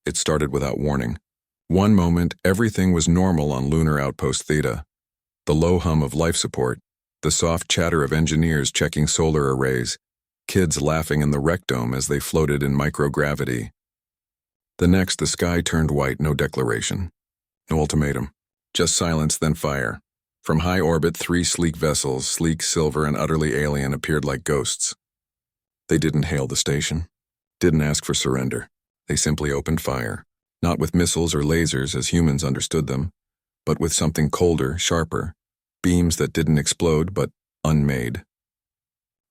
It started without warning. One moment, everything was normal on Lunar Outpost Theta. The low hum of life support, the soft chatter of engineers checking solar arrays, kids laughing in the rec dome as they floated in microgravity. The next, the sky turned white, no declaration. No ultimatum. Just silence, then fire. From high orbit, 3 sleek vessels, sleek, silver, and utterly alien, appeared like ghosts. They didn't hail the station. Didn't ask for surrender. They simply opened fire. Not with missiles or lasers as humans understood them, but with something colder, sharper. Beams that didn't explode, but unmade.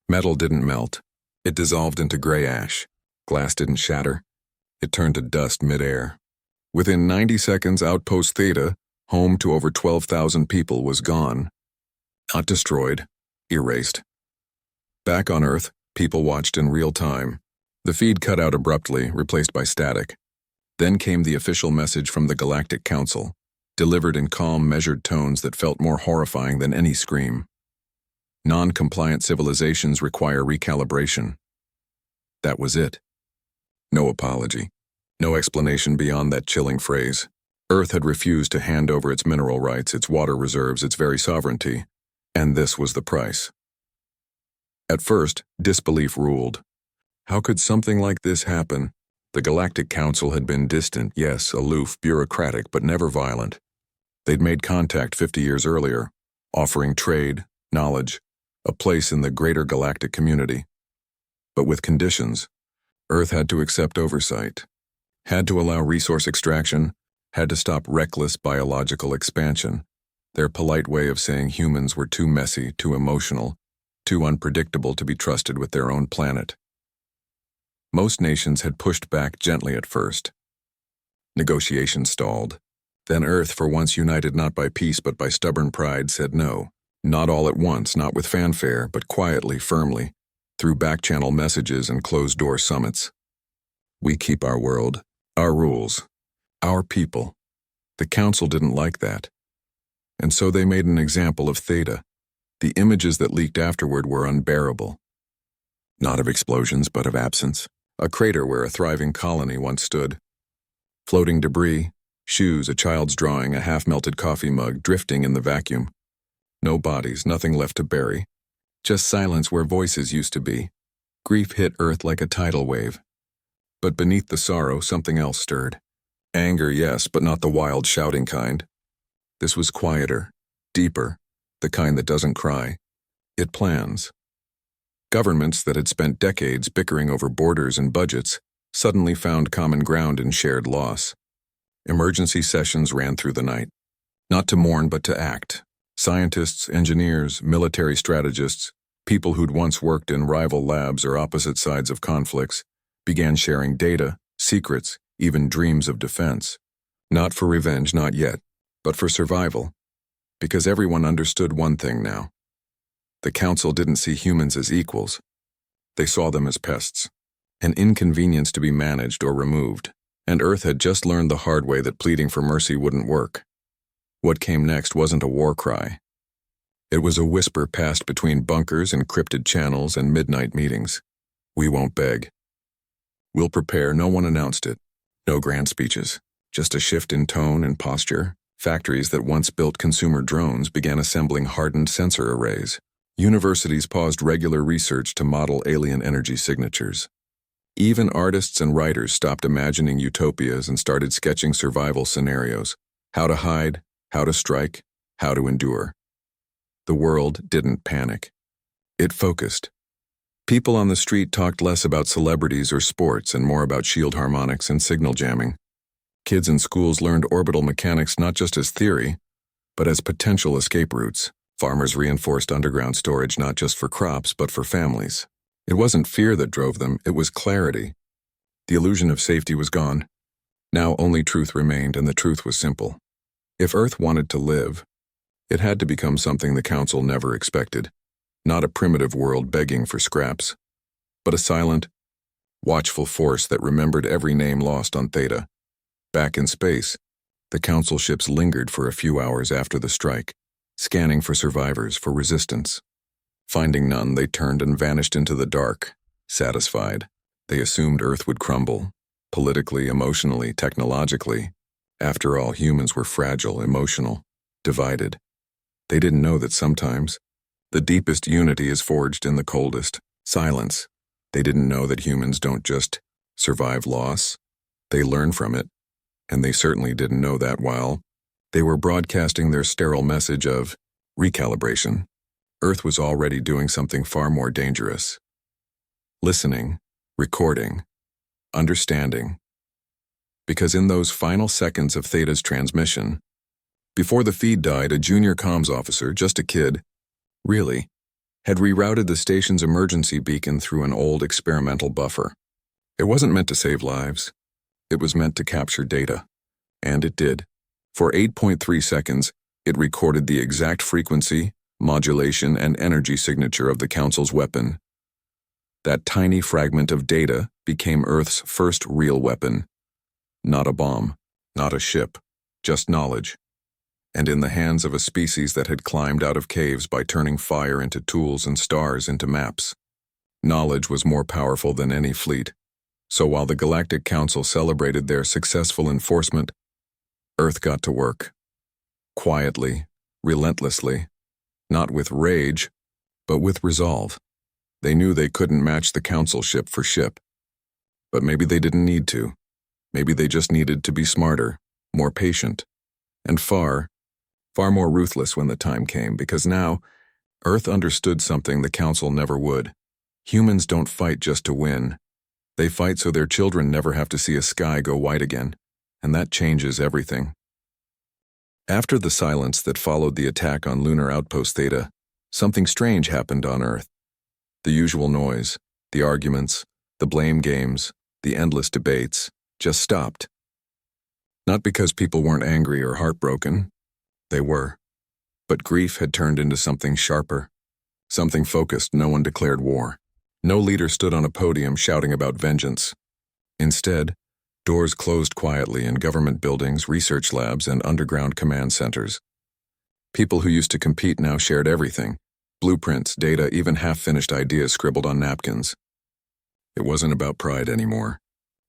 Metal didn't melt. It dissolved into gray ash. Glass didn't shatter. It turned to dust mid-air. Within 90 seconds, Outpost Theta, home to over 12,000 people, was gone. Not destroyed, erased. Back on Earth, people watched in real time. The feed cut out abruptly, replaced by static. Then came the official message from the Galactic Council, delivered in calm, measured tones that felt more horrifying than any scream. Non-compliant civilizations require recalibration. That was it. No apology. No explanation beyond that chilling phrase. Earth had refused to hand over its mineral rights, its water reserves, its very sovereignty. And this was the price. At first, disbelief ruled. How could something like this happen? The Galactic Council had been distant, yes, aloof, bureaucratic, but never violent. They'd made contact 50 years earlier, offering trade, knowledge, a place in the greater galactic community. But with conditions. Earth had to accept oversight, had to allow resource extraction, had to stop reckless biological expansion. Their polite way of saying humans were too messy, too emotional, too unpredictable to be trusted with their own planet. Most nations had pushed back gently at first. Negotiations stalled. Then Earth, for once united not by peace but by stubborn pride, said no. Not all at once, not with fanfare, but quietly, firmly, through back-channel messages and closed-door summits. We keep our world, our rules, our people. The Council didn't like that. And so they made an example of Theta. The images that leaked afterward were unbearable. Not of explosions, but of absence. A crater where a thriving colony once stood. Floating debris, shoes, a child's drawing, a half-melted coffee mug drifting in the vacuum. No bodies, nothing left to bury. Just silence where voices used to be. Grief hit Earth like a tidal wave. But beneath the sorrow, something else stirred. Anger, yes, but not the wild shouting kind. This was quieter, deeper, the kind that doesn't cry. It plans. Governments that had spent decades bickering over borders and budgets suddenly found common ground in shared loss. Emergency sessions ran through the night. Not to mourn, but to act. Scientists, engineers, military strategists, people who'd once worked in rival labs or opposite sides of conflicts, began sharing data, secrets, even dreams of defense. Not for revenge, not yet, but for survival. Because everyone understood one thing now. The Council didn't see humans as equals. They saw them as pests, an inconvenience to be managed or removed, and Earth had just learned the hard way that pleading for mercy wouldn't work. What came next wasn't a war cry. It was a whisper passed between bunkers, encrypted channels, and midnight meetings. We won't beg. We'll prepare. No one announced it. No grand speeches. Just a shift in tone and posture. Factories that once built consumer drones began assembling hardened sensor arrays. Universities paused regular research to model alien energy signatures. Even artists and writers stopped imagining utopias and started sketching survival scenarios. How to hide, how to strike, how to endure. The world didn't panic. It focused. People on the street talked less about celebrities or sports and more about shield harmonics and signal jamming. Kids in schools learned orbital mechanics not just as theory, but as potential escape routes. Farmers reinforced underground storage not just for crops, but for families. It wasn't fear that drove them, it was clarity. The illusion of safety was gone. Now only truth remained, and the truth was simple. If Earth wanted to live, it had to become something the Council never expected. Not a primitive world begging for scraps, but a silent, watchful force that remembered every name lost on Theta. Back in space, the Council ships lingered for a few hours after the strike, scanning for survivors, for resistance. Finding none, they turned and vanished into the dark. Satisfied, they assumed Earth would crumble, politically, emotionally, technologically. After all, humans were fragile, emotional, divided. They didn't know that sometimes the deepest unity is forged in the coldest silence. They didn't know that humans don't just survive loss, they learn from it. And they certainly didn't know that while they were broadcasting their sterile message of recalibration, Earth was already doing something far more dangerous. Listening, recording, understanding. Because in those final seconds of Theta's transmission, before the feed died, a junior comms officer, just a kid, really, had rerouted the station's emergency beacon through an old experimental buffer. It wasn't meant to save lives. It was meant to capture data. And it did. For 8.3 seconds, it recorded the exact frequency, modulation, and energy signature of the Council's weapon. That tiny fragment of data became Earth's first real weapon. Not a bomb, not a ship, just knowledge. And in the hands of a species that had climbed out of caves by turning fire into tools and stars into maps. Knowledge was more powerful than any fleet. So while the Galactic Council celebrated their successful enforcement, Earth got to work. Quietly, relentlessly, not with rage, but with resolve. They knew they couldn't match the Council ship for ship. But maybe they didn't need to. Maybe they just needed to be smarter, more patient, and far more ruthless when the time came, because now, Earth understood something the Council never would. Humans don't fight just to win. They fight so their children never have to see a sky go white again, and that changes everything. After the silence that followed the attack on Lunar Outpost Theta, something strange happened on Earth. The usual noise, the arguments, the blame games, the endless debates, just stopped. Not because people weren't angry or heartbroken. They were. But grief had turned into something sharper, something focused. No one declared war. No leader stood on a podium shouting about vengeance. Instead, doors closed quietly in government buildings, research labs, and underground command centers. People who used to compete now shared everything: blueprints, data, even half-finished ideas scribbled on napkins. It wasn't about pride anymore.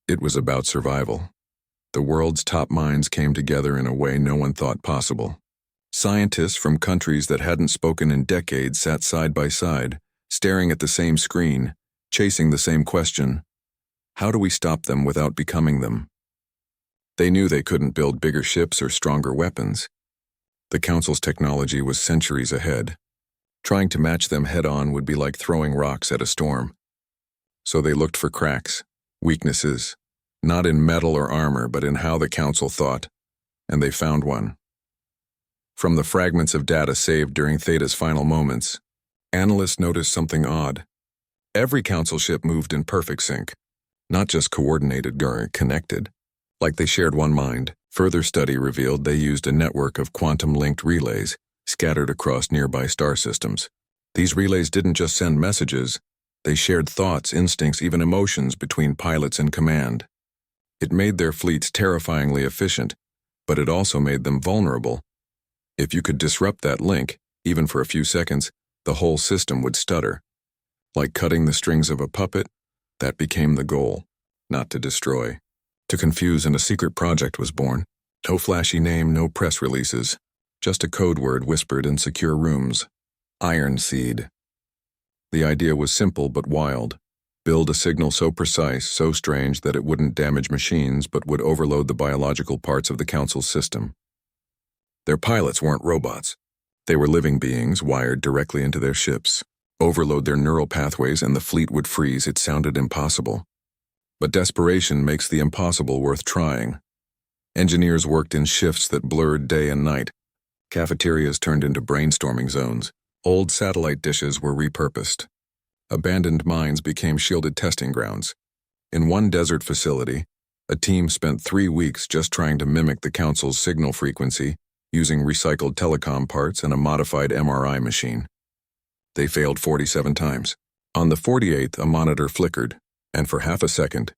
It was about survival. The world's top minds came together in a way no one thought possible. Scientists from countries that hadn't spoken in decades sat side by side, staring at the same screen, chasing the same question: how do we stop them without becoming them? They knew they couldn't build bigger ships or stronger weapons. The Council's technology was centuries ahead. Trying to match them head-on would be like throwing rocks at a storm. So they looked for cracks, weaknesses, not in metal or armor, but in how the Council thought, and they found one. From the fragments of data saved during Theta's final moments, analysts noticed something odd. Every Council ship moved in perfect sync, not just coordinated or connected, like they shared one mind. Further study revealed they used a network of quantum-linked relays scattered across nearby star systems. These relays didn't just send messages, they shared thoughts, instincts, even emotions between pilots and command. It made their fleets terrifyingly efficient, but it also made them vulnerable. If you could disrupt that link, even for a few seconds, the whole system would stutter. Like cutting the strings of a puppet, that became the goal, not to destroy. To confuse, and a secret project was born. No flashy name, no press releases, just a code word whispered in secure rooms: Iron Seed. The idea was simple but wild. Build a signal so precise, so strange that it wouldn't damage machines but would overload the biological parts of the Council's system. Their pilots weren't robots. They were living beings wired directly into their ships. Overload their neural pathways and the fleet would freeze. It sounded impossible. But desperation makes the impossible worth trying. Engineers worked in shifts that blurred day and night. Cafeterias turned into brainstorming zones. Old satellite dishes were repurposed. Abandoned mines became shielded testing grounds. In one desert facility, a team spent 3 weeks just trying to mimic the Council's signal frequency, using recycled telecom parts and a modified MRI machine. They failed 47 times. On the 48th, a monitor flickered, and for half a second,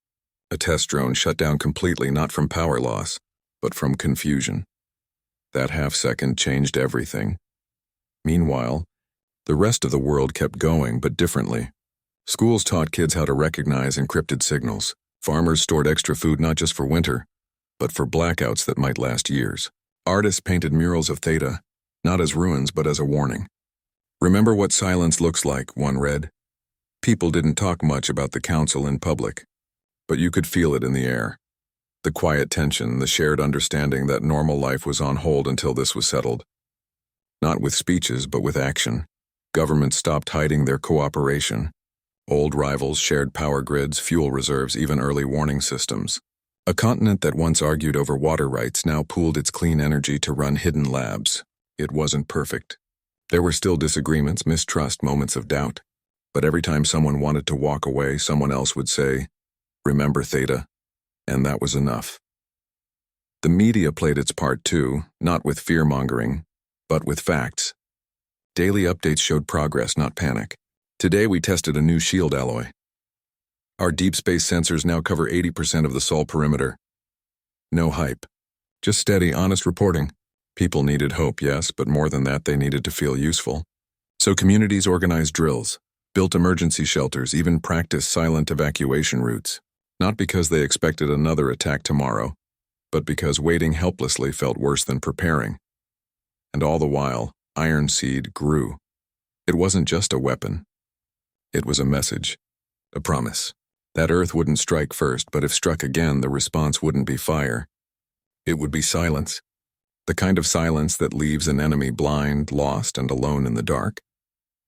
a test drone shut down completely, not from power loss, but from confusion. That half-second changed everything. Meanwhile, the rest of the world kept going, but differently. Schools taught kids how to recognize encrypted signals. Farmers stored extra food not just for winter, but for blackouts that might last years. Artists painted murals of Theta, not as ruins but as a warning. "Remember what silence looks like," one read. People didn't talk much about the council in public, but you could feel it in the air. The quiet tension, the shared understanding that normal life was on hold until this was settled. Not with speeches, but with action. Governments stopped hiding their cooperation. Old rivals shared power grids, fuel reserves, even early warning systems. A continent that once argued over water rights now pooled its clean energy to run hidden labs. It wasn't perfect. There were still disagreements, mistrust, moments of doubt. But every time someone wanted to walk away, someone else would say, "Remember Theta," and that was enough. The media played its part too, not with fear-mongering, but with facts. Daily updates showed progress, not panic. Today we tested a new shield alloy. Our deep space sensors now cover 80% of the Sol perimeter. No hype. Just steady, honest reporting. People needed hope, yes, but more than that, they needed to feel useful. So communities organized drills, built emergency shelters, even practiced silent evacuation routes. Not because they expected another attack tomorrow, but because waiting helplessly felt worse than preparing. And all the while, Iron Seed grew. It wasn't just a weapon. It was a message, a promise. That Earth wouldn't strike first, but if struck again, the response wouldn't be fire. It would be silence. The kind of silence that leaves an enemy blind, lost, and alone in the dark.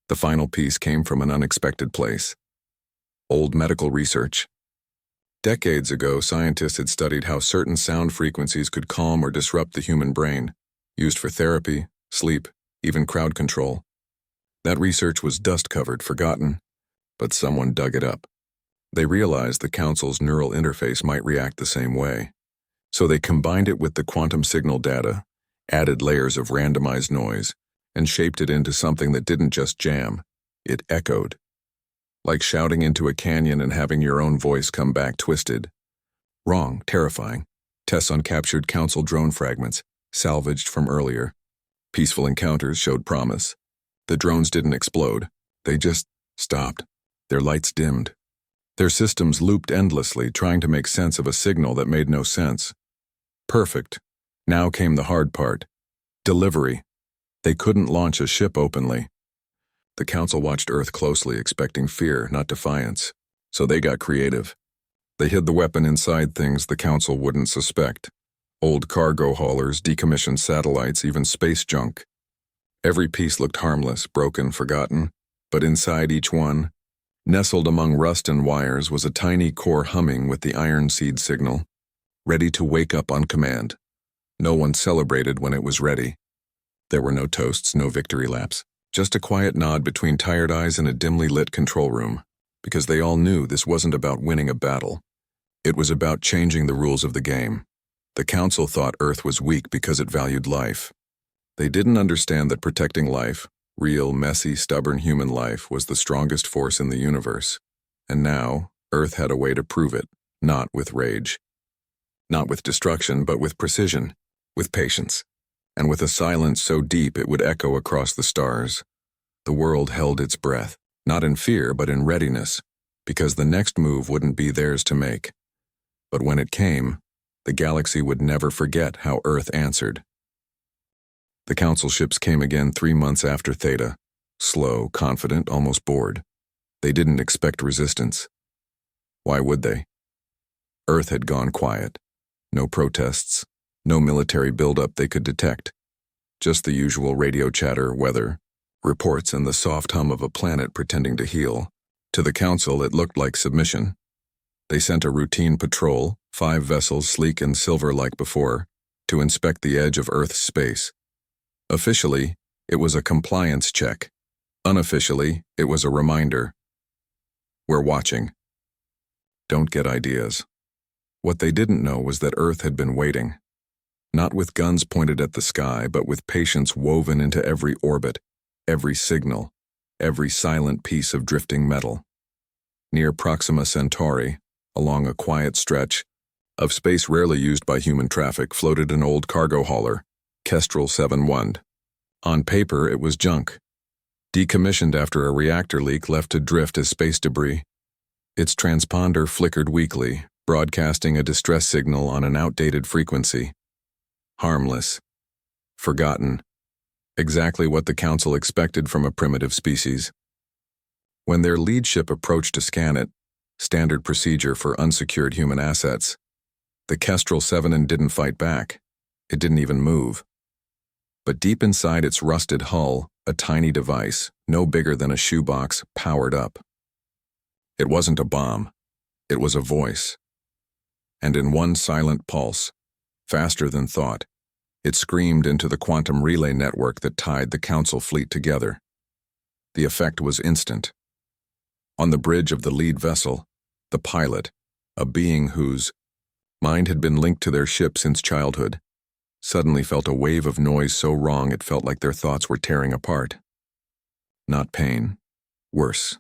The final piece came from an unexpected place. Old medical research. Decades ago, scientists had studied how certain sound frequencies could calm or disrupt the human brain, used for therapy, sleep, even crowd control. That research was dust-covered, forgotten, but someone dug it up. They realized the council's neural interface might react the same way. So they combined it with the quantum signal data, added layers of randomized noise, and shaped it into something that didn't just jam, it echoed. Like shouting into a canyon and having your own voice come back twisted. Wrong, terrifying. Tests on captured council drone fragments, salvaged from earlier. Peaceful encounters showed promise. The drones didn't explode. They just stopped. Their lights dimmed. Their systems looped endlessly, trying to make sense of a signal that made no sense. Perfect. Now came the hard part. Delivery. They couldn't launch a ship openly. The council watched Earth closely, expecting fear, not defiance. So they got creative. They hid the weapon inside things the council wouldn't suspect. Old cargo haulers, decommissioned satellites, even space junk. Every piece looked harmless, broken, forgotten, but inside each one, nestled among rust and wires, was a tiny core humming with the Iron Seed signal, ready to wake up on command. No one celebrated when it was ready. There were no toasts, no victory laps, just a quiet nod between tired eyes in a dimly lit control room, because they all knew this wasn't about winning a battle. It was about changing the rules of the game. The council thought Earth was weak because it valued life. They didn't understand that protecting life, real, messy, stubborn human life, was the strongest force in the universe. And now, Earth had a way to prove it, not with rage. Not with destruction, but with precision, with patience, and with a silence so deep it would echo across the stars. The world held its breath, not in fear, but in readiness, because the next move wouldn't be theirs to make. But when it came, the galaxy would never forget how Earth answered. The council ships came again 3 months after Theta, slow, confident, almost bored. They didn't expect resistance. Why would they? Earth had gone quiet. No protests, no military buildup they could detect. Just the usual radio chatter, weather, reports, and the soft hum of a planet pretending to heal. To the council, it looked like submission. They sent a routine patrol, 5 vessels sleek and silver like before, to inspect the edge of Earth's space. Officially, it was a compliance check. Unofficially, it was a reminder. We're watching. Don't get ideas. What they didn't know was that Earth had been waiting. Not with guns pointed at the sky, but with patience woven into every orbit, every signal, every silent piece of drifting metal. Near Proxima Centauri, along a quiet stretch of space rarely used by human traffic, floated an old cargo hauler, Kestrel 7-1. On paper, it was junk. Decommissioned after a reactor leak left to drift as space debris. Its transponder flickered weakly, broadcasting a distress signal on an outdated frequency. Harmless. Forgotten. Exactly what the Council expected from a primitive species. When their lead ship approached to scan it, standard procedure for unsecured human assets, the Kestrel 7 didn't fight back. It didn't even move. But deep inside its rusted hull, a tiny device, no bigger than a shoebox, powered up. It wasn't a bomb. It was a voice. And in one silent pulse, faster than thought, it screamed into the quantum relay network that tied the Council fleet together. The effect was instant. On the bridge of the lead vessel, the pilot, a being whose mind had been linked to their ship since childhood, suddenly felt a wave of noise so wrong it felt like their thoughts were tearing apart. Not pain. Worse.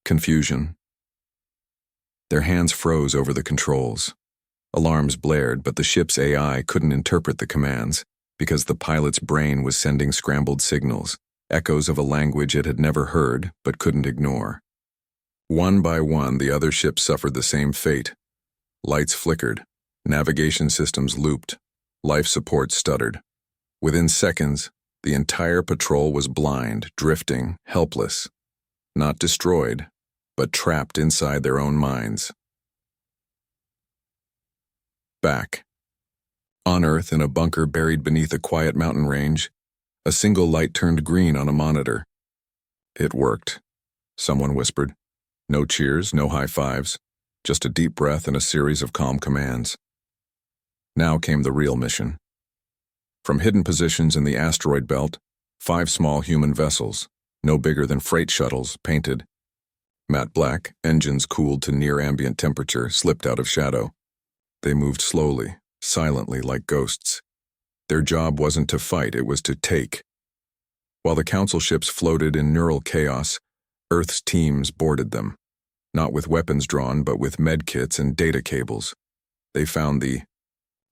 Confusion. Their hands froze over the controls. Alarms blared, but the ship's AI couldn't interpret the commands because the pilot's brain was sending scrambled signals, echoes of a language it had never heard but couldn't ignore. One by one, the other ships suffered the same fate. Lights flickered, navigation systems looped, life support stuttered. Within seconds, the entire patrol was blind, drifting, helpless. Not destroyed, but trapped inside their own minds. Back. On Earth, in a bunker buried beneath a quiet mountain range, a single light turned green on a monitor. It worked, someone whispered. No cheers, no high fives, just a deep breath and a series of calm commands. Now came the real mission. From hidden positions in the asteroid belt, 5 small human vessels, no bigger than freight shuttles, painted matte black, engines cooled to near ambient temperature, slipped out of shadow. They moved slowly, silently like ghosts. Their job wasn't to fight, it was to take. While the Council ships floated in neural chaos, Earth's teams boarded them. Not with weapons drawn, but with medkits and data cables. They found the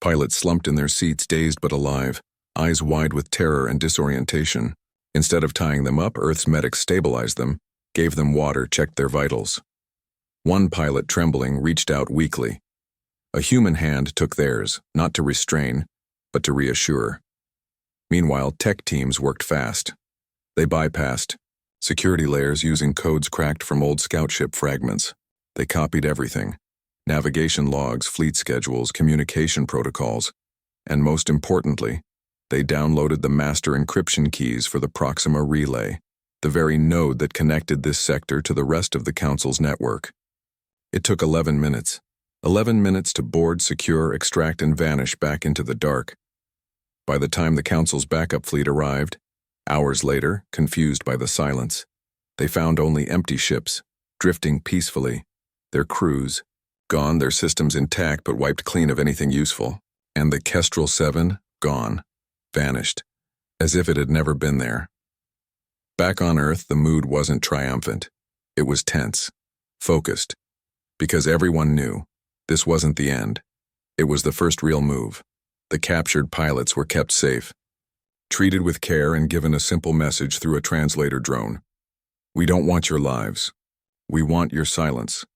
pilots slumped in their seats, dazed but alive, eyes wide with terror and disorientation. Instead of tying them up, Earth's medics stabilized them, gave them water, checked their vitals. One pilot, trembling, reached out weakly. A human hand took theirs, not to restrain, but to reassure. Meanwhile, tech teams worked fast. They bypassed security layers using codes cracked from old scout ship fragments. They copied everything: navigation logs, fleet schedules, communication protocols, and most importantly, they downloaded the master encryption keys for the Proxima relay, the very node that connected this sector to the rest of the Council's network. It took 11 minutes. 11 minutes to board, secure, extract, and vanish back into the dark. By the time the Council's backup fleet arrived, hours later, confused by the silence, they found only empty ships, drifting peacefully, their crews gone, their systems intact but wiped clean of anything useful, and the Kestrel 7 gone, vanished, as if it had never been there. Back on Earth, the mood wasn't triumphant. It was tense, focused, because everyone knew this wasn't the end. It was the first real move. The captured pilots were kept safe, treated with care and given a simple message through a translator drone. We don't want your lives. We want your silence.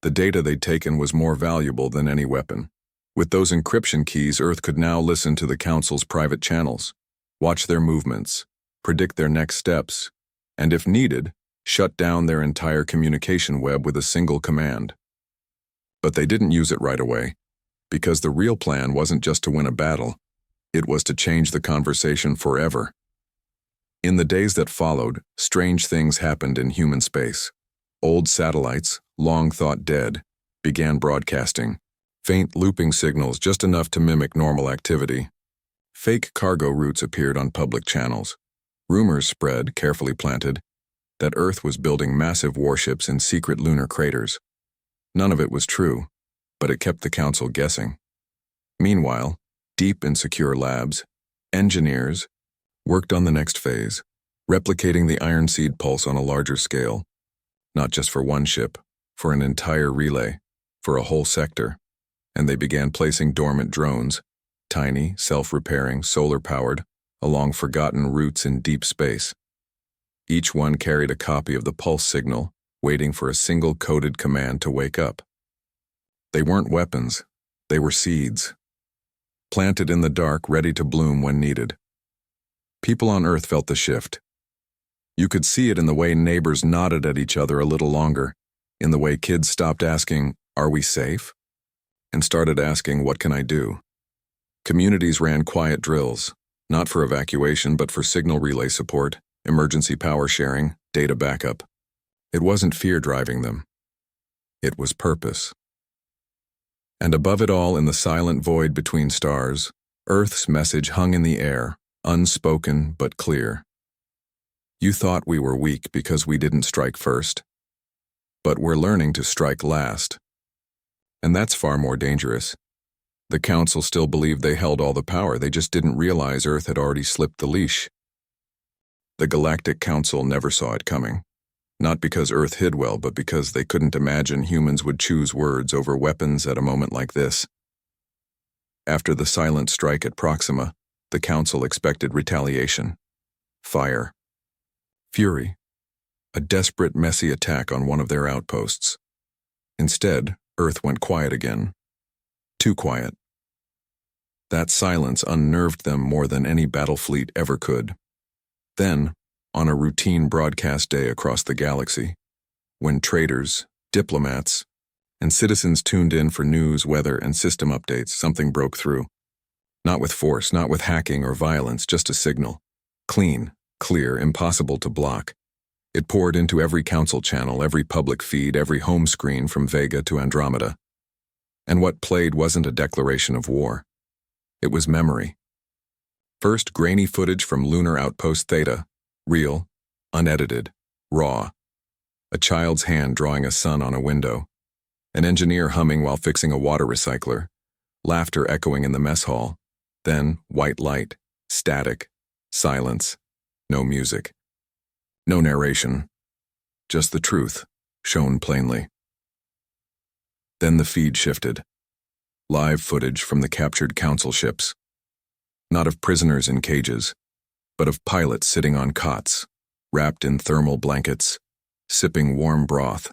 The data they'd taken was more valuable than any weapon. With those encryption keys, Earth could now listen to the Council's private channels, watch their movements, predict their next steps, and if needed, shut down their entire communication web with a single command. But they didn't use it right away, because the real plan wasn't just to win a battle, it was to change the conversation forever. In the days that followed, strange things happened in human space. Old satellites, long thought dead, began broadcasting, faint looping signals just enough to mimic normal activity. Fake cargo routes appeared on public channels. Rumors spread, carefully planted, that Earth was building massive warships in secret lunar craters. None of it was true, but it kept the Council guessing. Meanwhile, deep in secure labs, engineers worked on the next phase, replicating the Iron Seed pulse on a larger scale, not just for one ship, for an entire relay, for a whole sector. And they began placing dormant drones, tiny, self-repairing, solar-powered, along forgotten routes in deep space. Each one carried a copy of the pulse signal, waiting for a single coded command to wake up. They weren't weapons. They were seeds. Planted in the dark, ready to bloom when needed. People on Earth felt the shift. You could see it in the way neighbors nodded at each other a little longer, in the way kids stopped asking, "Are we safe?" and started asking, "What can I do?" Communities ran quiet drills, not for evacuation but for signal relay support, emergency power sharing, data backup. It wasn't fear driving them. It was purpose. And above it all, in the silent void between stars, Earth's message hung in the air, unspoken but clear. You thought we were weak because we didn't strike first. But we're learning to strike last. And that's far more dangerous. The Council still believed they held all the power, they just didn't realize Earth had already slipped the leash. The Galactic Council never saw it coming. Not because Earth hid well, but because they couldn't imagine humans would choose words over weapons at a moment like this. After the silent strike at Proxima, the Council expected retaliation. Fire. Fury. A desperate, messy attack on one of their outposts. Instead, Earth went quiet again. Too quiet. That silence unnerved them more than any battle fleet ever could. Then, on a routine broadcast day across the galaxy, when traders, diplomats, and citizens tuned in for news, weather, and system updates, something broke through. Not with force, not with hacking or violence, just a signal. Clean, clear, impossible to block. It poured into every council channel, every public feed, every home screen from Vega to Andromeda. And what played wasn't a declaration of war. It was memory. First, grainy footage from Lunar Outpost Theta, real, unedited, raw. A child's hand drawing a sun on a window. An engineer humming while fixing a water recycler. Laughter echoing in the mess hall. Then, white light, static, silence, no music. No narration. Just the truth, shown plainly. Then the feed shifted. Live footage from the captured council ships. Not of prisoners in cages, but of pilots sitting on cots, wrapped in thermal blankets, sipping warm broth.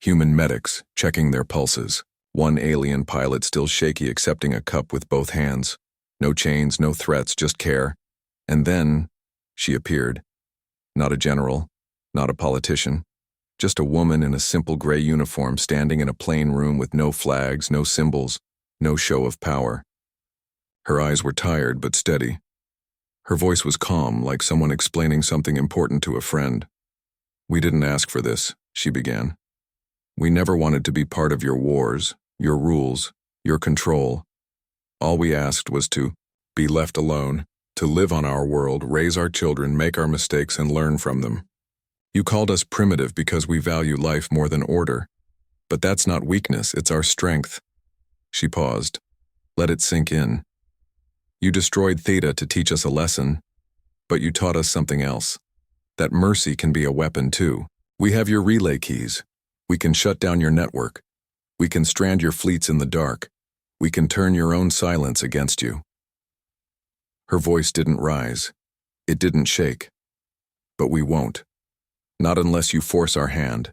Human medics checking their pulses. One alien pilot still shaky, accepting a cup with both hands. No chains, no threats, just care. And then she appeared. Not a general, not a politician. Just a woman in a simple gray uniform standing in a plain room with no flags, no symbols, no show of power. Her eyes were tired but steady. Her voice was calm, like someone explaining something important to a friend. "We didn't ask for this," she began. "We never wanted to be part of your wars, your rules, your control. All we asked was to be left alone, to live on our world, raise our children, make our mistakes, and learn from them. You called us primitive because we value life more than order. But that's not weakness, it's our strength." She paused. Let it sink in. "You destroyed Theta to teach us a lesson, but you taught us something else. That mercy can be a weapon too. We have your relay keys. We can shut down your network. We can strand your fleets in the dark. We can turn your own silence against you." Her voice didn't rise. It didn't shake. "But we won't. Not unless you force our hand.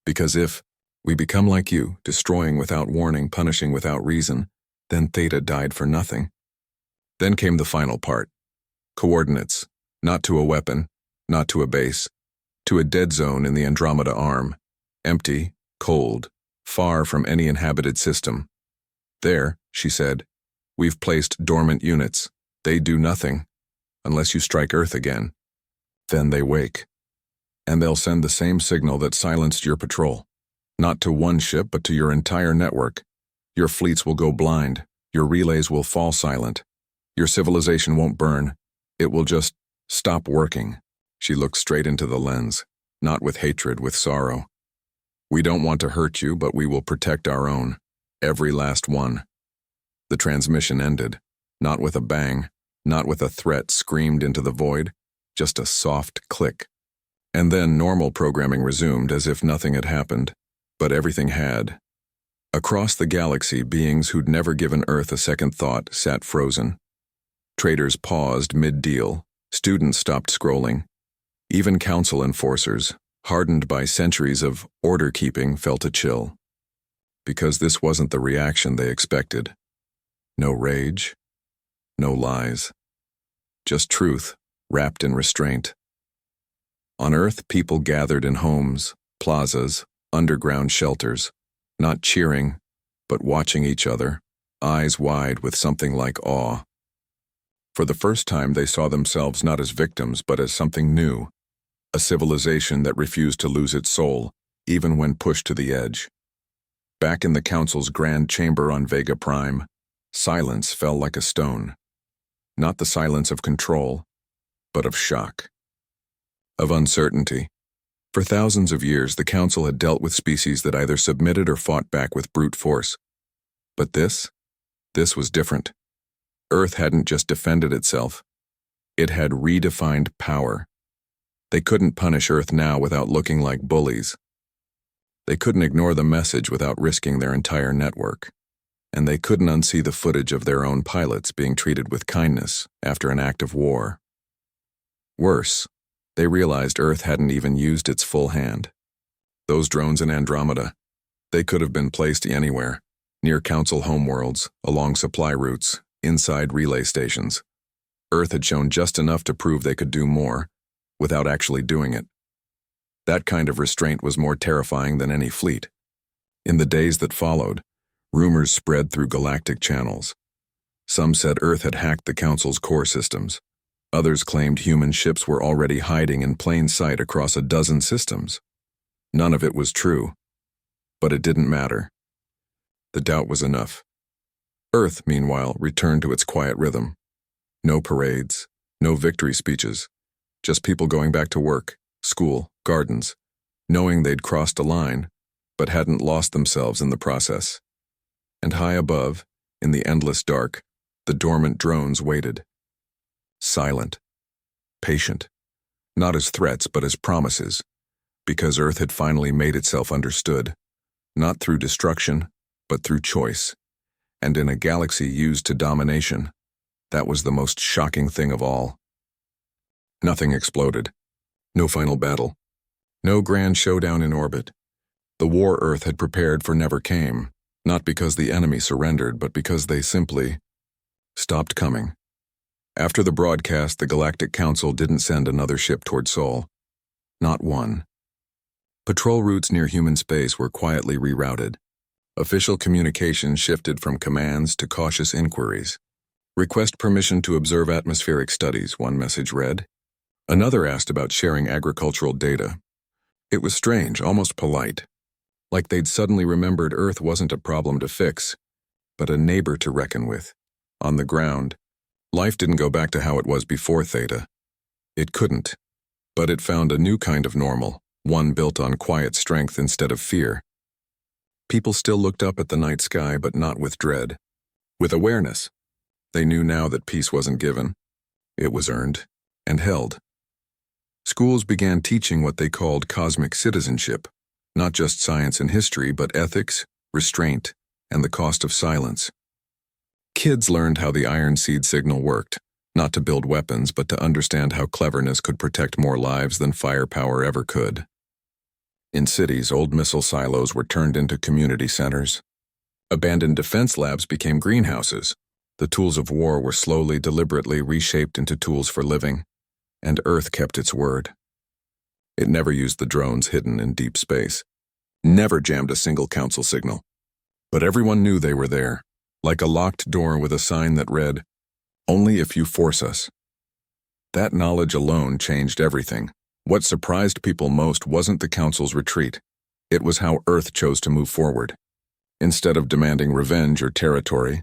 Because if we become like you, destroying without warning, punishing without reason, then Theta died for nothing." Then came the final part. Coordinates. Not to a weapon, not to a base. To a dead zone in the Andromeda arm. Empty, cold, far from any inhabited system. "There," she said, "we've placed dormant units. They do nothing, unless you strike Earth again. Then they wake. And they'll send the same signal that silenced your patrol. Not to one ship, but to your entire network. Your fleets will go blind. Your relays will fall silent. Your civilization won't burn. It will just stop working." She looked straight into the lens, not with hatred, with sorrow. "We don't want to hurt you, but we will protect our own. Every last one." The transmission ended, not with a bang, not with a threat screamed into the void, just a soft click. And then normal programming resumed as if nothing had happened, but everything had. Across the galaxy, beings who'd never given Earth a second thought sat frozen. Traders paused mid-deal, students stopped scrolling. Even council enforcers, hardened by centuries of order-keeping, felt a chill. because this wasn't the reaction they expected. No rage, no lies, just truth wrapped in restraint. On Earth, people gathered in homes, plazas, underground shelters, not cheering, but watching each other, eyes wide with something like awe. For the first time, they saw themselves not as victims, but as something new, a civilization that refused to lose its soul, even when pushed to the edge. Back in the Council's grand chamber on Vega Prime, silence fell like a stone. Not the silence of control, but of shock. Of uncertainty. For thousands of years, the Council had dealt with species that either submitted or fought back with brute force. But this was different. Earth hadn't just defended itself. It had redefined power. They couldn't punish Earth now without looking like bullies. They couldn't ignore the message without risking their entire network. And they couldn't unsee the footage of their own pilots being treated with kindness after an act of war. Worse, they realized Earth hadn't even used its full hand. Those drones in Andromeda, they could have been placed anywhere, near Council homeworlds, along supply routes, inside relay stations. Earth had shown just enough to prove they could do more, without actually doing it. That kind of restraint was more terrifying than any fleet. In the days that followed, rumors spread through galactic channels. Some said Earth had hacked the Council's core systems. Others claimed human ships were already hiding in plain sight across a dozen systems. None of it was true, but it didn't matter. The doubt was enough. Earth, meanwhile, returned to its quiet rhythm. No parades, no victory speeches, just people going back to work, school, gardens, knowing they'd crossed a line, but hadn't lost themselves in the process. And high above, in the endless dark, the dormant drones waited. Silent, patient, not as threats but as promises, because Earth had finally made itself understood, not through destruction, but through choice. And in a galaxy used to domination, that was the most shocking thing of all. Nothing exploded. No final battle. No grand showdown in orbit. The war Earth had prepared for never came, not because the enemy surrendered, but because they simply stopped coming. After the broadcast, the Galactic Council didn't send another ship toward Sol. Not one. Patrol routes near human space were quietly rerouted. Official communication shifted from commands to cautious inquiries. Request permission to observe atmospheric studies, one message read. Another asked about sharing agricultural data. It was strange, almost polite. Like they'd suddenly remembered Earth wasn't a problem to fix, but a neighbor to reckon with. On the ground, life didn't go back to how it was before Theta. It couldn't. But it found a new kind of normal, one built on quiet strength instead of fear. People still looked up at the night sky, but not with dread. With awareness. They knew now that peace wasn't given. It was earned and held. Schools began teaching what they called cosmic citizenship, not just science and history, but ethics, restraint, and the cost of silence. Kids learned how the iron seed signal worked, not to build weapons, but to understand how cleverness could protect more lives than firepower ever could. In cities, old missile silos were turned into community centers. Abandoned defense labs became greenhouses. The tools of war were slowly, deliberately reshaped into tools for living, and Earth kept its word. It never used the drones hidden in deep space, never jammed a single council signal. But everyone knew they were there, like a locked door with a sign that read, "Only if you force us." That knowledge alone changed everything. What surprised people most wasn't the Council's retreat. It was how Earth chose to move forward. Instead of demanding revenge or territory,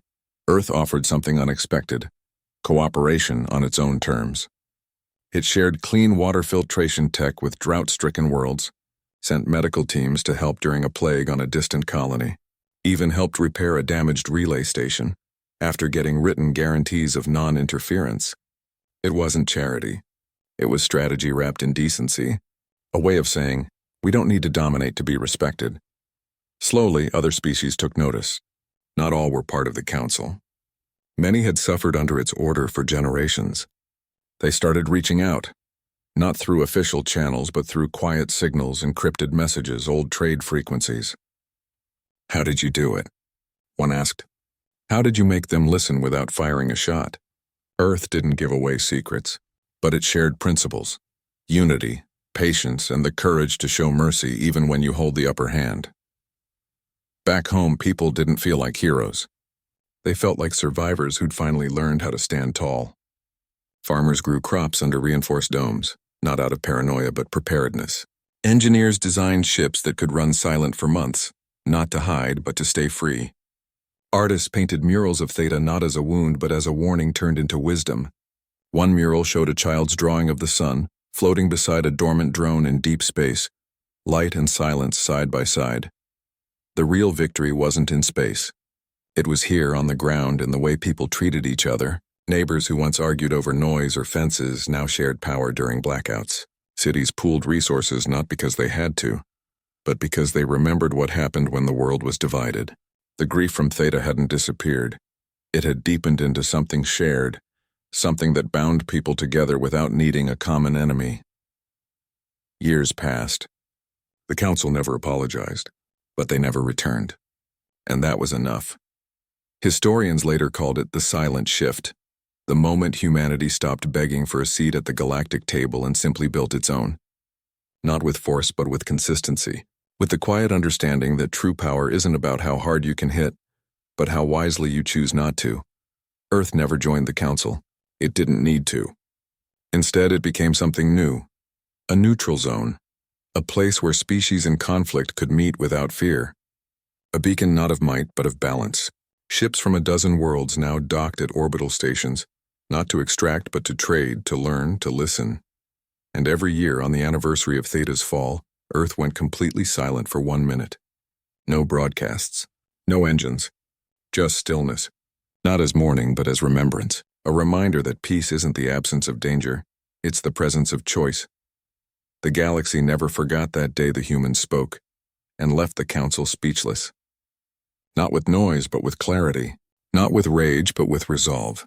Earth offered something unexpected: cooperation on its own terms. It shared clean water filtration tech with drought-stricken worlds, sent medical teams to help during a plague on a distant colony, even helped repair a damaged relay station, after getting written guarantees of non-interference. It wasn't charity. It was strategy wrapped in decency, a way of saying, we don't need to dominate to be respected. Slowly, other species took notice. Not all were part of the Council. Many had suffered under its order for generations. They started reaching out, not through official channels, but through quiet signals, encrypted messages, old trade frequencies. "How did you do it?" one asked. "How did you make them listen without firing a shot?" Earth didn't give away secrets, but it shared principles: unity, patience, and the courage to show mercy even when you hold the upper hand. Back home, people didn't feel like heroes. They felt like survivors who'd finally learned how to stand tall. Farmers grew crops under reinforced domes, not out of paranoia but preparedness. Engineers designed ships that could run silent for months, not to hide but to stay free. Artists painted murals of Theta not as a wound but as a warning turned into wisdom. One mural showed a child's drawing of the sun, floating beside a dormant drone in deep space, light and silence side by side. The real victory wasn't in space. It was here on the ground in the way people treated each other. Neighbors who once argued over noise or fences now shared power during blackouts. Cities pooled resources not because they had to, but because they remembered what happened when the world was divided. The grief from Theta hadn't disappeared. It had deepened into something shared, something that bound people together without needing a common enemy. Years passed. The council never apologized, but they never returned. And that was enough. Historians later called it the silent shift, the moment humanity stopped begging for a seat at the galactic table and simply built its own. Not with force, but with consistency, with the quiet understanding that true power isn't about how hard you can hit, but how wisely you choose not to. Earth never joined the council. It didn't need to. Instead, it became something new, a neutral zone, a place where species in conflict could meet without fear. A beacon not of might, but of balance. Ships from a dozen worlds now docked at orbital stations, not to extract but to trade, to learn, to listen. And every year on the anniversary of Theta's fall, Earth went completely silent for 1 minute. No broadcasts, no engines, just stillness. Not as mourning, but as remembrance. A reminder that peace isn't the absence of danger, it's the presence of choice. The galaxy never forgot that day the humans spoke, and left the council speechless. Not with noise, but with clarity. Not with rage, but with resolve.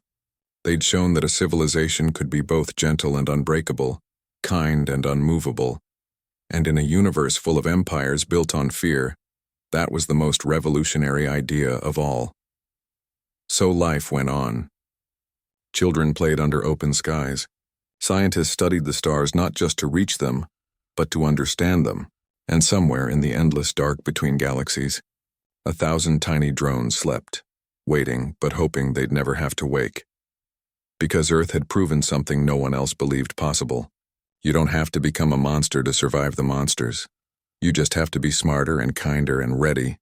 They'd shown that a civilization could be both gentle and unbreakable, kind and unmovable. And in a universe full of empires built on fear, that was the most revolutionary idea of all. So life went on. Children played under open skies. Scientists studied the stars not just to reach them, but to understand them. And somewhere in the endless dark between galaxies, 1,000 tiny drones slept, waiting but hoping they'd never have to wake. Because Earth had proven something no one else believed possible. You don't have to become a monster to survive the monsters. You just have to be smarter and kinder and ready